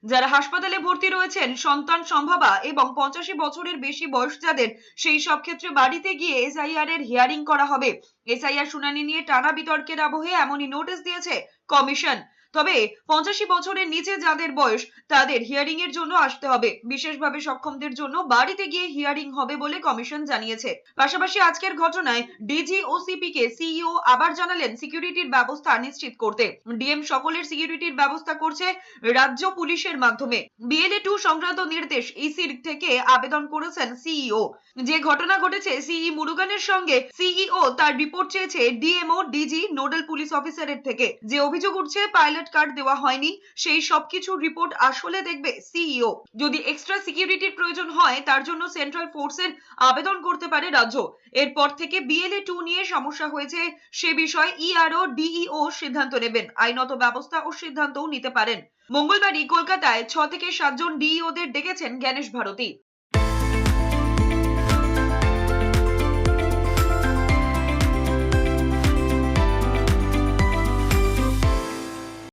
যারা হাসপাতালে ভর্তি রয়েছেন, সন্তান সম্ভবা এবং 85 বছরের বেশি বয়স যাদের, সেই সব ক্ষেত্রে বাড়িতে গিয়ে এসআইআর এর হিয়ারিং করা হবে। এসআইআর শুনানি নিয়ে টানা বিতর্কের আবহে এমনই নোটিশ দিয়েছে কমিশন। তবে 85 বছরের নিচে যাদের বয়স, তাদের হিয়ারিং এর জন্য আসতে হবে। বিশেষভাবে সক্ষমদের জন্য বাড়িতে গিয়ে হিয়ারিং হবে বলে কমিশন জানিয়েছে। পাশাপাশি আজকের ঘটনায় ডিজি ও সিপি কে সিইও আবার জানালেন সিকিউরিটির ব্যবস্থা নিশ্চিত করতে। ডিএম সকলের সিকিউরিটির ব্যবস্থা করছে রাজ্য পুলিশের মাধ্যমে। BLA 2 সংক্রান্ত নির্দেশ ইসির থেকে আবেদন করেছেন সিইও। যে ঘটনা ঘটেছে, সিই মুরুগানের সঙ্গে সিইও তার রিপোর্ট চেয়েছে ডিএমও, ডিজি, নোডাল পুলিশ অফিসারের থেকে। যে অভিযোগ উঠছে পাইলট কার্ড দেওয়া হয়নি, সেই সবকিছু রিপোর্ট আসলে দেখবে সিইও। যদি এক্সট্রা সিকিউরিটির প্রয়োজন হয়, তার জন্য সেন্ট্রাল ফোর্সের আবেদন করতে পারে রাজ্য। এরপর থেকে BLA 2 নিয়ে সমস্যা হয়েছে সে বিষয়ে ইআরও, ডিইও সিদ্ধান্ত নেবেন। আইনত ব্যবস্থা ও সিদ্ধান্তও নিতে পারেন। মঙ্গলবারই কলকাতায় 6 থেকে 7 জন ডিইওদের ডেকেছেন জ্ঞানেশ ভারতী।